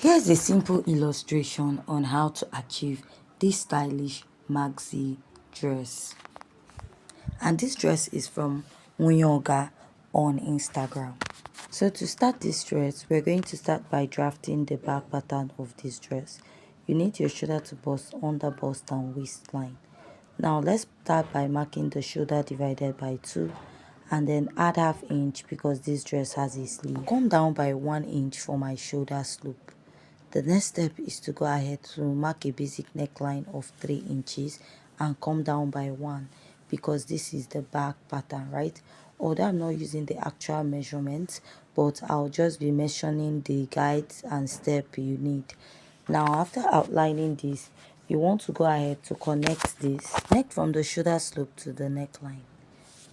Here's a simple illustration on how to achieve this stylish maxi dress. And this dress is from Munyoga on Instagram. So to start this dress, we're going to start by drafting the back pattern of this dress. You need your shoulder to bust, under bust and waistline. Now let's start by marking the shoulder divided by 2 and then add half inch because this dress has a sleeve. Come down by 1 inch for my shoulder slope. The next step is to go ahead to mark a basic neckline of 3 inches and come down by 1 because this is the back pattern, right? Although I'm not using the actual measurements, but I'll just be mentioning the guides and step you need. Now after outlining this, you want to go ahead to connect this neck from the shoulder slope to the neckline.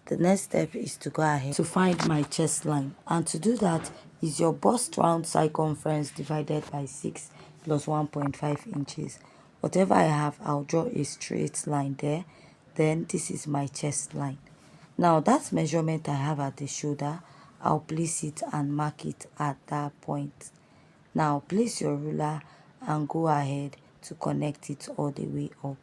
The next step is to go ahead to find my chest line, and to do that is your bust round circumference divided by 6 plus 1.5 inches. Whatever I have, I'll draw a straight line there. Then this is my chest line. Now that measurement I have at the shoulder, I'll place it and mark it at that point. Now place your ruler and go ahead to connect it all the way up.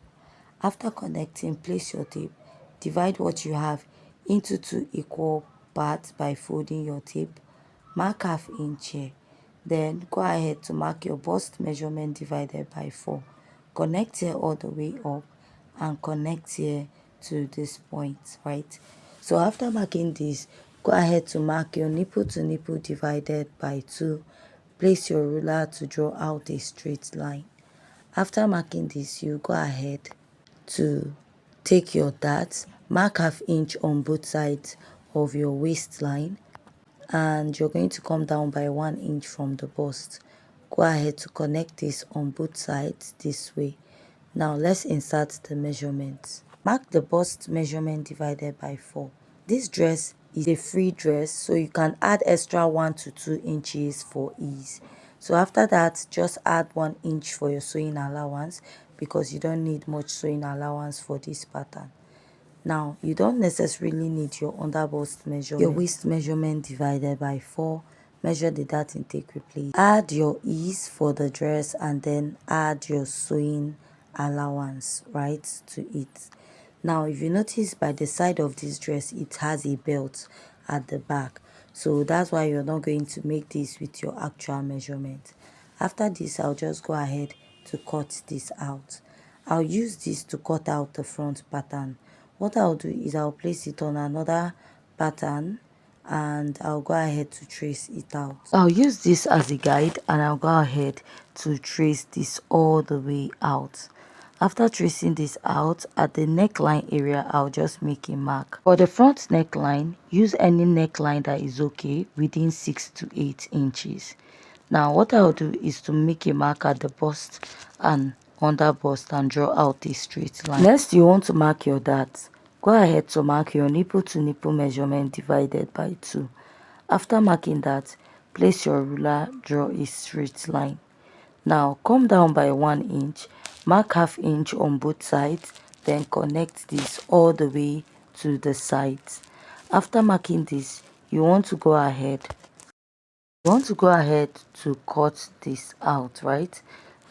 After connecting, place your tape. Divide what you have into 2 equal parts by folding your tape. Mark half inch here. Then go ahead to mark your bust measurement divided by 4. Connect here all the way up and connect here to this point, right? So after marking this, go ahead to mark your nipple to nipple divided by 2. Place your ruler to draw out a straight line. After marking this, you go ahead to take your dart, mark half inch on both sides of your waistline, and you're going to come down by 1 inch from the bust. Go ahead to connect this on both sides this way. Now let's insert the measurements. Mark the bust measurement divided by 4. This dress is a free dress, so you can add extra 1 to 2 inches for ease. So after that, just add 1 inch for your sewing allowance because you don't need much sewing allowance for this pattern. Now, you don't necessarily need your under bust measurement. Your waist measurement divided by 4. Measure the dart intake replace. Add your ease for the dress and then add your sewing allowance right to it. Now, if you notice by the side of this dress, it has a belt at the back. So that's why you're not going to make this with your actual measurement. After this, I'll just go ahead to cut this out. I'll use this to cut out the front pattern. What I'll do is I'll place it on another pattern and I'll go ahead to trace it out. I'll use this as a guide and I'll go ahead to trace this all the way out. After tracing this out, at the neckline area, I'll just make a mark. For the front neckline, use any neckline that is okay within 6 to 8 inches. Now what I'll do is to make a mark at the bust and under bust and draw out a straight line. Next, you want to mark your dart. Go ahead to mark your nipple to nipple measurement divided by 2. After marking that, place your ruler, draw a straight line. Now come down by 1 inch, mark half inch on both sides, then connect this all the way to the sides. After marking this, you want to go ahead to cut this out, right?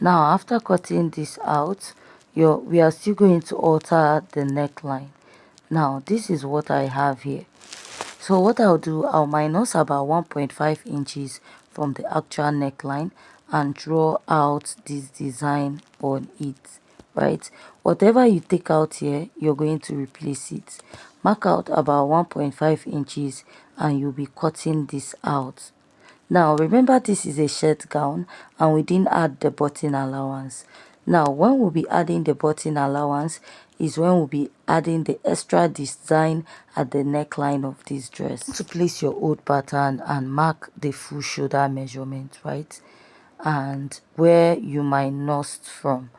Now after cutting this out, we are still going to alter the neckline. Now this is what I have here. So what I'll do, I'll minus about 1.5 inches from the actual neckline and draw out this design on it, right? Whatever you take out here, you're going to replace it. Mark out about 1.5 inches and you'll be cutting this out. Now remember, this is a shirt gown and we didn't add the button allowance. Now when we'll be adding the button allowance is when we'll be adding the extra design at the neckline of this dress. To place your old pattern and mark the full shoulder measurement, right? And where you minused from.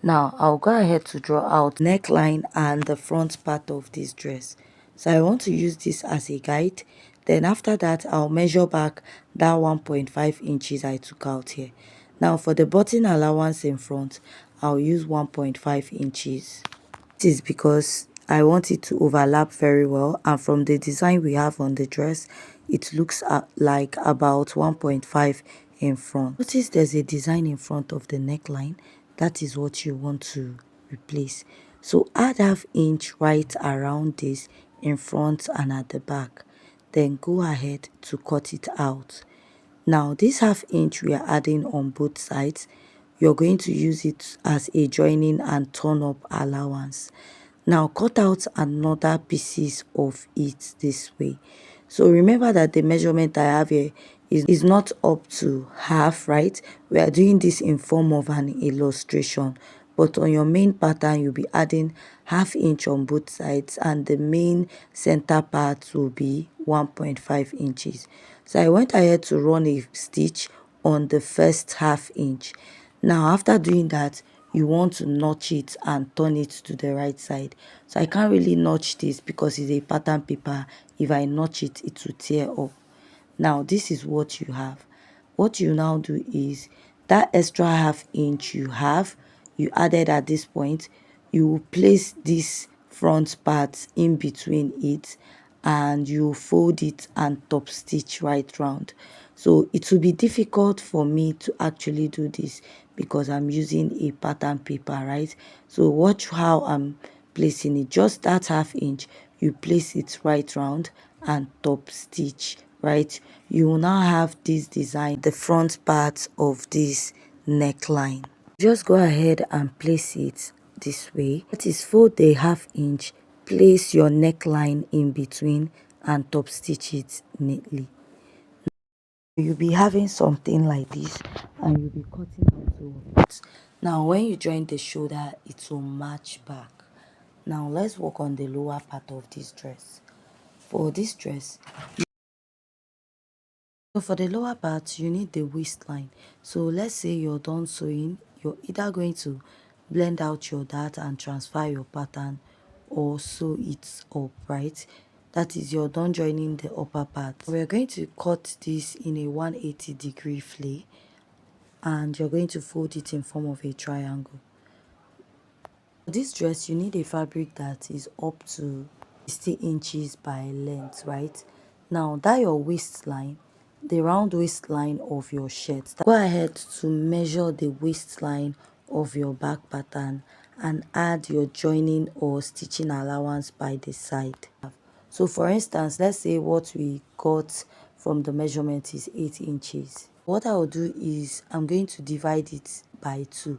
Now I'll go ahead to draw out neckline and the front part of this dress. So I want to use this as a guide. Then after that, I'll measure back that 1.5 inches I took out here. Now for the button allowance in front, I'll use 1.5 inches. This is because I want it to overlap very well, and from the design we have on the dress, it looks like about 1.5 in front. Notice there's a design in front of the neckline. That is what you want to replace. So add ½ inch right around this in front and at the back. Then go ahead to cut it out. Now this ½ inch we are adding on both sides. You're going to use it as a joining and turn up allowance. Now cut out another pieces of it this way. So remember that the measurement I have here is not up to half, right? We are doing this in form of an illustration, but on your main pattern you'll be adding ½ inch on both sides, and the main center part will be 1.5 inches. So I went ahead to run a stitch on the first ½ inch. Now after doing that, you want to notch it and turn it to the right side. So I can't really notch this because it's a pattern paper. If I notch it, it will tear up. Now this is what you have. What you now do is that extra ½ inch you added at this point, you will place this front part in between it, and you fold it and top stitch right round. So it will be difficult for me to actually do this because I'm using a pattern paper, right? So watch how I'm placing it. Just that ½ inch, you place it right round and top stitch, right? You will now have this design, the front part of this neckline. Just go ahead and place it this way. That is, fold the ½ inch, place your neckline in between and top stitch it neatly. You'll be having something like this and you'll be cutting out two of it. Now when you join the shoulder, it will match back. Now let's work on the lower part of this dress. For this dress, so for the lower part, you need the waistline. So let's say you're done sewing, you're either going to blend out your dart and transfer your pattern or sew it up, right? That is, you're done joining the upper part. We're going to cut this in a 180-degree flare, and you're going to fold it in form of a triangle. For this dress, you need a fabric that is up to 60 inches by length, right? Now that your waistline, the round waistline of your shirt, go ahead to measure the waistline of your back pattern and add your joining or stitching allowance by the side. So for instance, let's say what we got from the measurement is 8 inches. What I will do is I'm going to divide it by 2.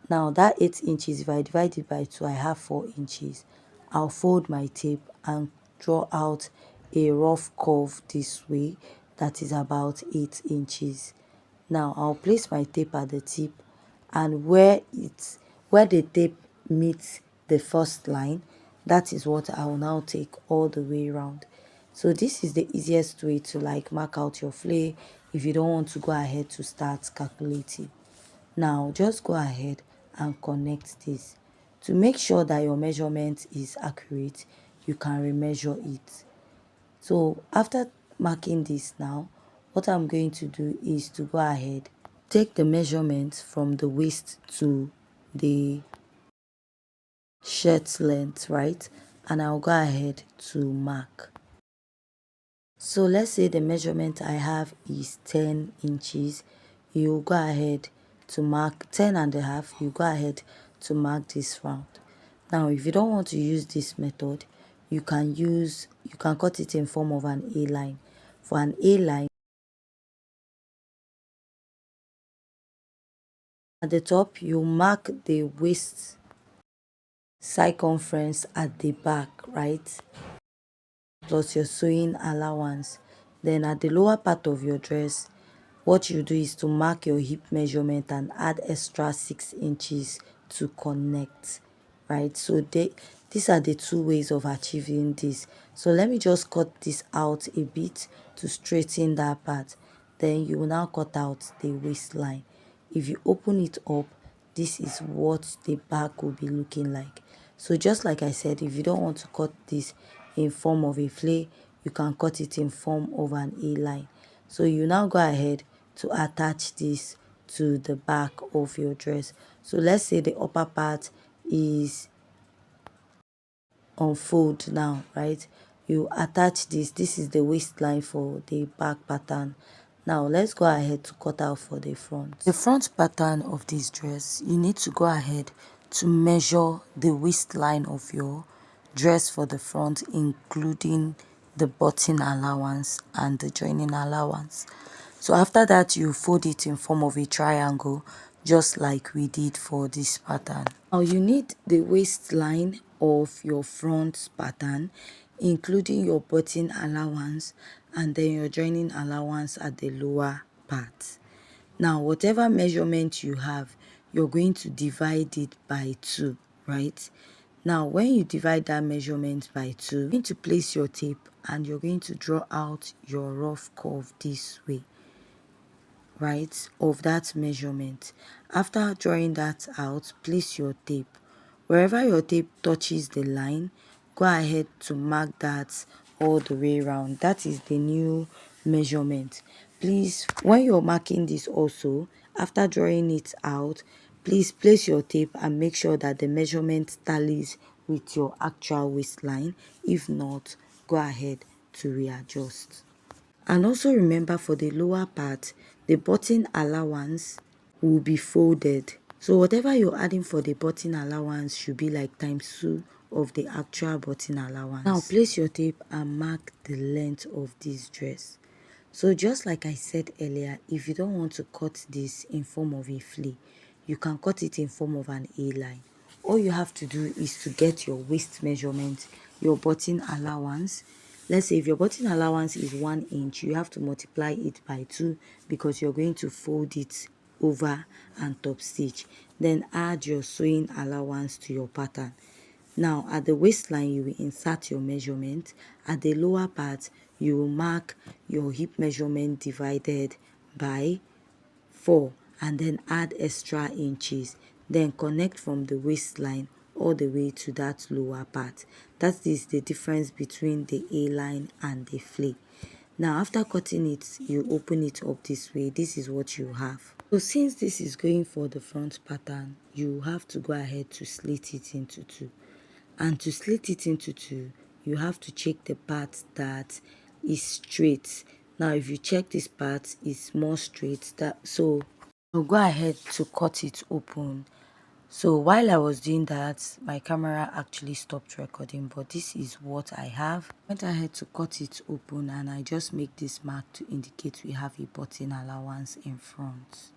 Now that 8 inches, if I divide it by 2, I have 4 inches. I'll fold my tape and draw out a rough curve this way that is about 8 inches. Now I'll place my tape at the tip, and where the tape meets the first line, that is what I will now take all the way around. So this is the easiest way to like mark out your flare if you don't want to go ahead to start calculating. Now just go ahead and connect this. To make sure that your measurement is accurate, you can remeasure it. So after marking this now, what I'm going to do is to go ahead, take the measurement from the waist to the shirt length, right? And I'll go ahead to mark. So let's say the measurement I have is 10 inches. You go ahead to mark 10.5. You go ahead to mark this round. Now if you don't want to use this method, you can cut it in form of an A line. For an A line, at the top you mark the waist circumference at the back, right? Plus your sewing allowance. Then at the lower part of your dress, what you do is to mark your hip measurement and add extra 6 inches to connect, right? So these are the two ways of achieving this. So let me just cut this out a bit to straighten that part. Then you will now cut out the waistline. If you open it up, this is what the back will be looking like. So just like I said, if you don't want to cut this in form of a flare, you can cut it in form of an A line. So you now go ahead to attach this to the back of your dress. So let's say the upper part is unfold now, right? You attach this is the waistline for the back pattern. Now let's go ahead to cut out for the front. The front pattern of this dress, you need to go ahead to measure the waistline of your dress for the front, including the button allowance and the joining allowance. So after that, you fold it in form of a triangle, just like we did for this pattern. Now you need the waistline of your front pattern, including your button allowance and then your joining allowance at the lower part. Now whatever measurement you have, you're going to divide it by 2, right? Now when you divide that measurement by 2, you're going to place your tape and you're going to draw out your rough curve this way, right, of that measurement. After drawing that out, place your tape. Wherever your tape touches the line, go ahead to mark that all the way around. That is the new measurement. Please, when you're marking this also, after drawing it out, please place your tape and make sure that the measurement tallies with your actual waistline. If not, go ahead to readjust. And also remember, for the lower part, the button allowance will be folded. So whatever you're adding for the button allowance should be like times 2 of the actual button allowance. Now place your tape and mark the length of this dress. So just like I said earlier, if you don't want to cut this in form of a flea, you can cut it in form of an A-line. All you have to do is to get your waist measurement, your button allowance. Let's say if your button allowance is 1 inch, you have to multiply it by 2 because you're going to fold it over and top stitch. Then add your sewing allowance to your pattern. Now at the waistline, you will insert your measurement. At the lower part, you will mark your hip measurement divided by 4 and then add extra inches. Then connect from the waistline all the way to that lower part. That is the difference between the A-line and the flea. Now after cutting it, you open it up this way. This is what you have. So since this is going for the front pattern, you have to go ahead to slit it into 2. And to slit it into 2, you have to check the part that is straight. Now if you check this part, it's more straight, so I'll go ahead to cut it open. So while I was doing that, my camera actually stopped recording, but this is what I have. I went ahead to cut it open and I just make this mark to indicate we have a button allowance in front.